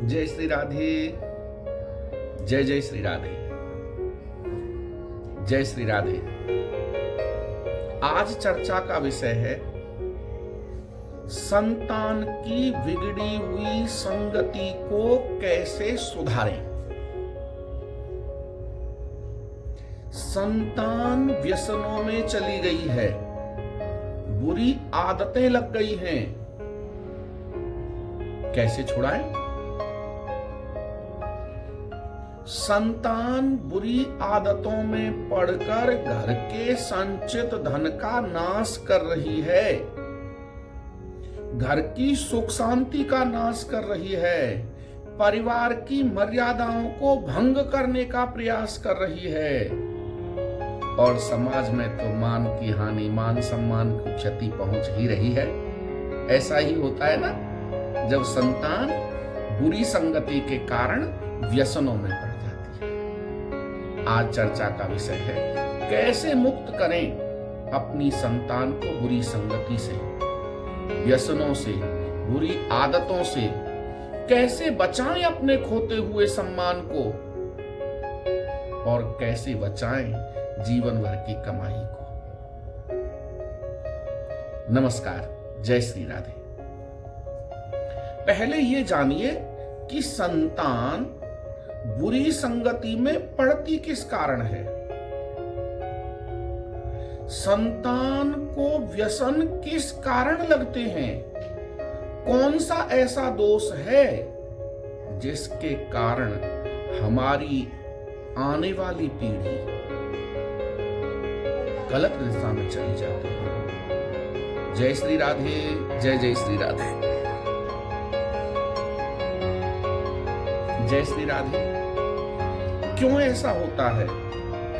जय श्री राधे। जय जय श्री राधे। जय श्री राधे। आज चर्चा का विषय है संतान की बिगड़ी हुई संगति को कैसे सुधारें। संतान व्यसनों में चली गई है, बुरी आदतें लग गई हैं, कैसे छुड़ाएं? संतान बुरी आदतों में पड़कर घर के संचित धन का नाश कर रही है, घर की सुख शांति का नाश कर रही है, परिवार की मर्यादाओं को भंग करने का प्रयास कर रही है और समाज में तो मान की हानि, मान सम्मान को क्षति पहुंच ही रही है। ऐसा ही होता है ना, जब संतान बुरी संगति के कारण व्यसनों में पड़ जाती है। आज चर्चा का विषय है कैसे मुक्त करें अपनी संतान को बुरी संगति से, व्यसनों से, बुरी आदतों से। कैसे बचाएं अपने खोते हुए सम्मान को और कैसे बचाएं जीवन भर की कमाई को। नमस्कार, जय श्री राधे। पहले ये जानिए कि संतान बुरी संगति में पड़ती किस कारण है। संतान को व्यसन किस कारण लगते हैं? कौन सा ऐसा दोष है जिसके कारण हमारी आने वाली पीढ़ी गलत दिशा में चली जाती है। जय श्री राधे। जय जय श्री राधे। जय श्री राधे। क्यों ऐसा होता है?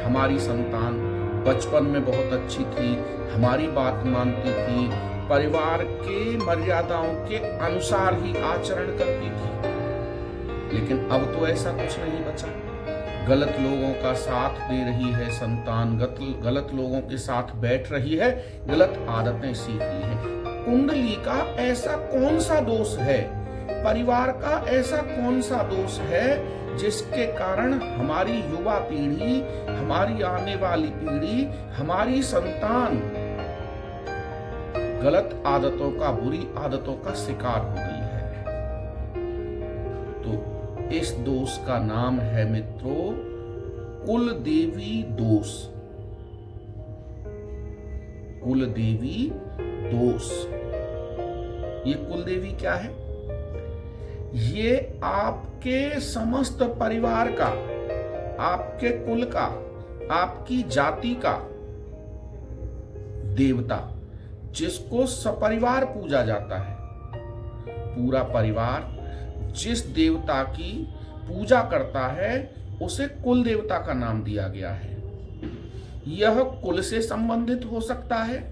हमारी संतान बचपन में बहुत अच्छी थी, हमारी बात मानती थी, परिवार के मर्यादाओं के अनुसार ही आचरण करती थी, लेकिन अब तो ऐसा कुछ नहीं बचा। गलत लोगों का साथ दे रही है संतान, गलत लोगों के साथ बैठ रही है, गलत आदतें सीख ली हैं। कुंडली का ऐसा कौन सा दोष है, परिवार का ऐसा कौन सा दोष है जिसके कारण हमारी युवा पीढ़ी, हमारी आने वाली पीढ़ी, हमारी संतान गलत आदतों का, बुरी आदतों का शिकार हो गई है? तो इस दोष का नाम है मित्रों कुल देवी दोष। कुल देवी दोष। ये कुल देवी क्या है? ये आपके समस्त परिवार का, आपके कुल का, आपकी जाति का देवता, जिसको सपरिवार पूजा जाता है। पूरा परिवार जिस देवता की पूजा करता है उसे कुल देवता का नाम दिया गया है। यह कुल से संबंधित हो सकता है,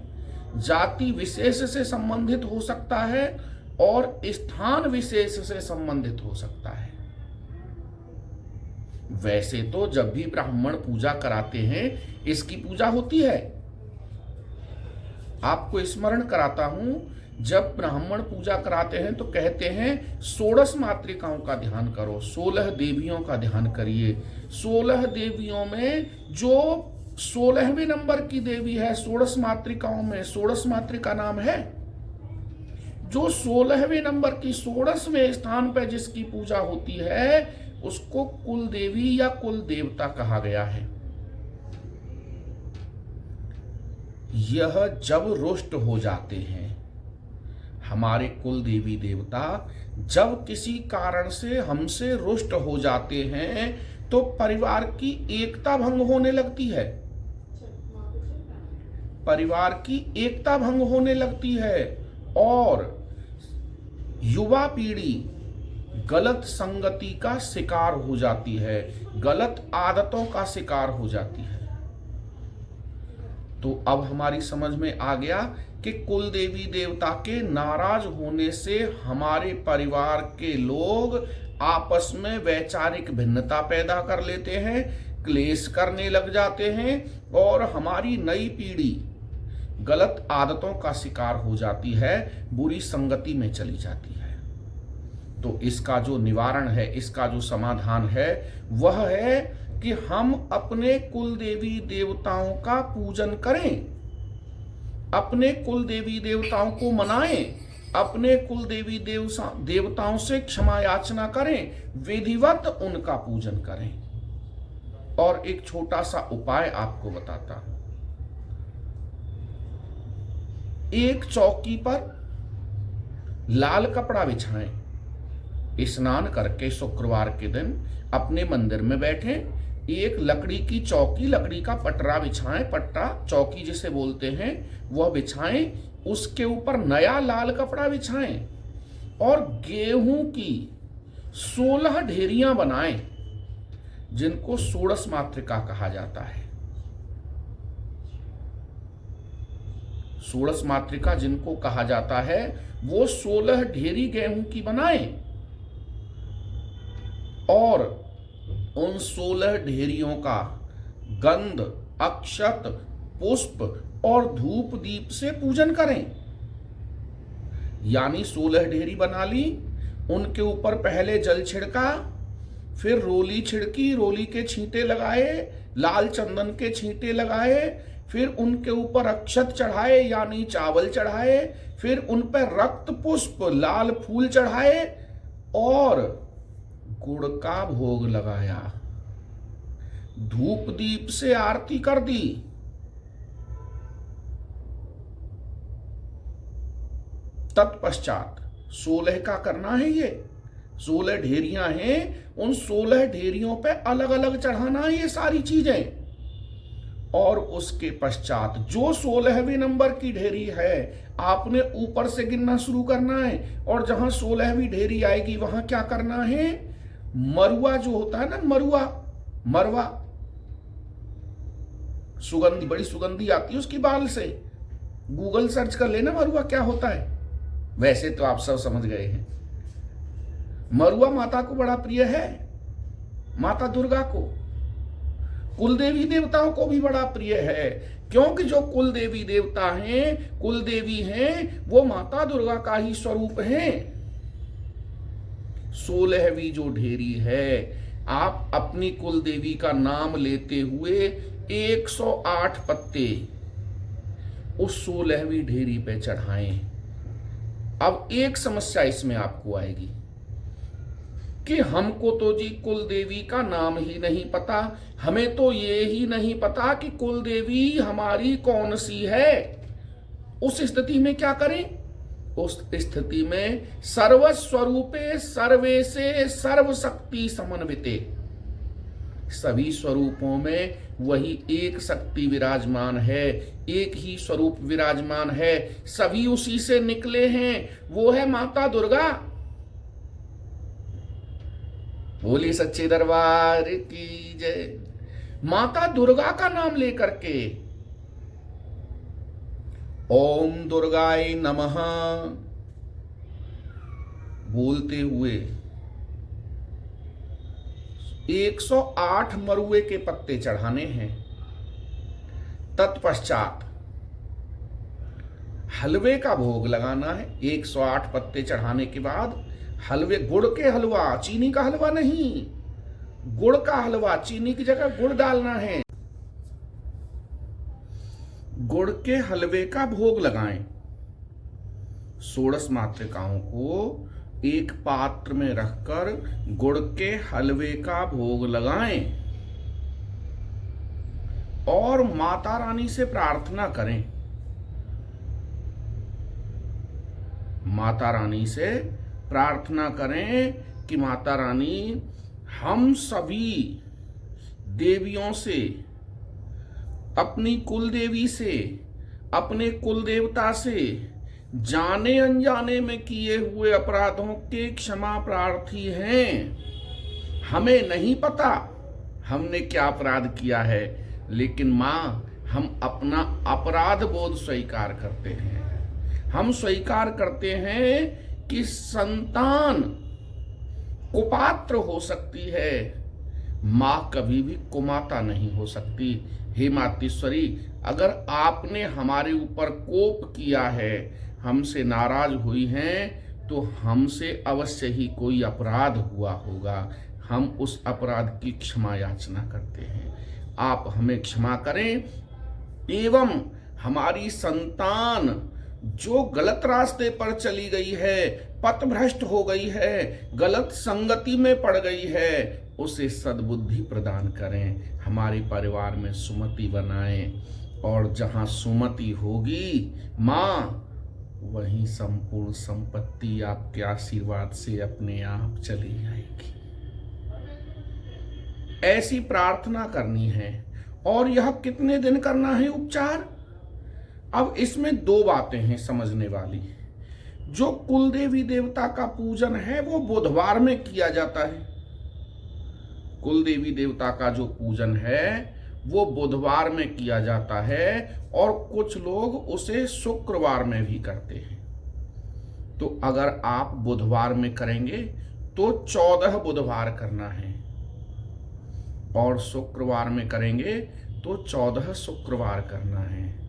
जाति विशेष से संबंधित हो सकता है और स्थान विशेष से संबंधित हो सकता है। वैसे तो जब भी ब्राह्मण पूजा कराते हैं इसकी पूजा होती है। आपको स्मरण कराता हूं, जब ब्राह्मण पूजा कराते हैं तो कहते हैं 16 मातृकाओं का ध्यान करो, 16 देवियों का ध्यान करिए। 16 देवियों में जो 16वें नंबर की देवी है, 16 मातृकाओं में 16 मातृका नाम है। जो 16वें नंबर की 16वें स्थान पर जिसकी पूजा होती है उसको कुल देवी या कुल देवता कहा गया है। यह जब रुष्ट हो जाते हैं, हमारे कुल देवी देवता जब किसी कारण से हमसे रुष्ट हो जाते हैं तो परिवार की एकता भंग होने लगती है। परिवार की एकता भंग होने लगती है और युवा पीढ़ी गलत संगति का शिकार हो जाती है, गलत आदतों का शिकार हो जाती है। तो अब हमारी समझ में आ गया कि कुल देवी देवता के नाराज होने से हमारे परिवार के लोग आपस में वैचारिक भिन्नता पैदा कर लेते हैं, क्लेश करने लग जाते हैं और हमारी नई पीढ़ी गलत आदतों का शिकार हो जाती है, बुरी संगति में चली जाती है। तो इसका जो निवारण है, इसका जो समाधान है, वह है कि हम अपने कुल देवी देवताओं का पूजन करें, अपने कुल देवी देवताओं को मनाएं, अपने कुल देवी देवताओं से क्षमा याचना करें, विधिवत उनका पूजन करें। और एक छोटा सा उपाय आपको बताता हूं। एक चौकी पर लाल कपड़ा बिछाएं, स्नान करके शुक्रवार के दिन अपने मंदिर में बैठें, एक लकड़ी की चौकी, लकड़ी का पटरा बिछाएं, पट्टा चौकी जिसे बोलते हैं वह बिछाएं, उसके ऊपर नया लाल कपड़ा बिछाएं और गेहूं की 16 ढेरियां बनाएं, जिनको षोडश मातृका कहा जाता है। षोडश मातृका जिनको कहा जाता है वो 16 ढेरी गेहूं की बनाएं और उन 16 ढेरियों का गंध, अक्षत, पुष्प और धूप दीप से पूजन करें। यानी 16 ढेरी बना ली, उनके ऊपर पहले जल छिड़का, फिर रोली छिड़की, रोली के छींटे लगाए, लाल चंदन के छींटे लगाए, फिर उनके ऊपर अक्षत चढ़ाए यानी चावल चढ़ाए, फिर उन पर रक्त पुष्प लाल फूल चढ़ाए और गुड़ का भोग लगाया, धूप दीप से आरती कर दी। तत्पश्चात 16 का करना है, ये 16 ढेरियां हैं, उन 16 ढेरियों पे अलग अलग चढ़ाना है ये सारी चीजें। और उसके पश्चात जो 16वें नंबर की ढेरी है आपने ऊपर से गिनना शुरू करना है और जहां 16वीं ढेरी आएगी वहां क्या करना है, मरुआ जो होता है ना, मरवा सुगंधी, बड़ी सुगंधी आती है उसकी बाल से, गूगल सर्च कर लेना मरुआ क्या होता है। वैसे तो आप सब समझ गए हैं। मरुआ माता को बड़ा प्रिय है, माता दुर्गा को, कुल देवी देवताओं को भी बड़ा प्रिय है, क्योंकि जो कुल देवी देवता हैं, कुल देवी हैं, वो माता दुर्गा का ही स्वरूप हैं। 16वीं जो ढेरी है, आप अपनी कुल देवी का नाम लेते हुए 108 पत्ते उस 16वीं ढेरी पे चढ़ाएं। अब एक समस्या इसमें आपको आएगी कि हमको तो जी कुल देवी का नाम ही नहीं पता, हमें तो ये ही नहीं पता कि कुल देवी हमारी कौन सी है। उस स्थिति में क्या करें? उस स्थिति में सर्वस्वरूपे सर्वेसे सर्वशक्ति समन्विते, सभी स्वरूपों में वही एक शक्ति विराजमान है, एक ही स्वरूप विराजमान है, सभी उसी से निकले हैं, वो है माता दुर्गा। बोली सच्चे दरबार की जय। माता दुर्गा का नाम लेकर के ओम दुर्गाय नमः बोलते हुए 108 मरुए के पत्ते चढ़ाने हैं। तत्पश्चात हलवे का भोग लगाना है। 108 पत्ते चढ़ाने के बाद हलवे, गुड़ के हलवा, चीनी का हलवा नहीं, गुड़ का हलवा, चीनी की जगह गुड़ डालना है। गुड़ के हलवे का भोग लगाएं। षोडश मातृकाओं को एक पात्र में रखकर गुड़ के हलवे का भोग लगाएं और माता रानी से प्रार्थना करें। माता रानी से प्रार्थना करें कि माता रानी, हम सभी देवियों से, अपनी कुल देवी से, अपने कुल देवता से जाने अनजाने में किए हुए अपराधों के क्षमा प्रार्थी हैं। हमें नहीं पता हमने क्या अपराध किया है, लेकिन माँ, हम अपना अपराध बोध स्वीकार करते हैं। हम स्वीकार करते हैं कि संतान कुपात्र हो सकती है, माँ कभी भी कुमाता नहीं हो सकती। हे मातेश्वरी, अगर आपने हमारे ऊपर कोप किया है, हमसे नाराज हुई हैं, तो हमसे अवश्य ही कोई अपराध हुआ होगा। हम उस अपराध की क्षमा याचना करते हैं। आप हमें क्षमा करें एवं हमारी संतान जो गलत रास्ते पर चली गई है, पथभ्रष्ट हो गई है, गलत संगति में पड़ गई है, उसे सद्बुद्धि प्रदान करें। हमारे परिवार में सुमति बनाएं और जहां सुमति होगी माँ, वहीं संपूर्ण संपत्ति आपके आशीर्वाद से अपने आप चली आएगी। ऐसी प्रार्थना करनी है। और यह कितने दिन करना है उपचार? अब इसमें दो बातें हैं समझने वाली। जो कुल देवी देवता का पूजन है वो बुधवार में किया जाता है। कुल देवी देवता का जो पूजन है वो बुधवार में किया जाता है और कुछ लोग उसे शुक्रवार में भी करते हैं। तो अगर आप बुधवार में करेंगे तो 14 बुधवार करना है और शुक्रवार में करेंगे तो 14 शुक्रवार करना है।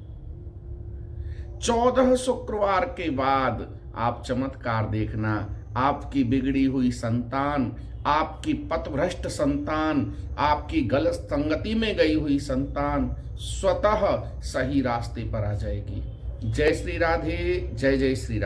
14 शुक्रवार के बाद आप चमत्कार देखना। आपकी बिगड़ी हुई संतान, आपकी पथभ्रष्ट संतान, आपकी गलत संगति में गई हुई संतान स्वतः सही रास्ते पर आ जाएगी। जय श्री राधे, जय जय श्री राधे।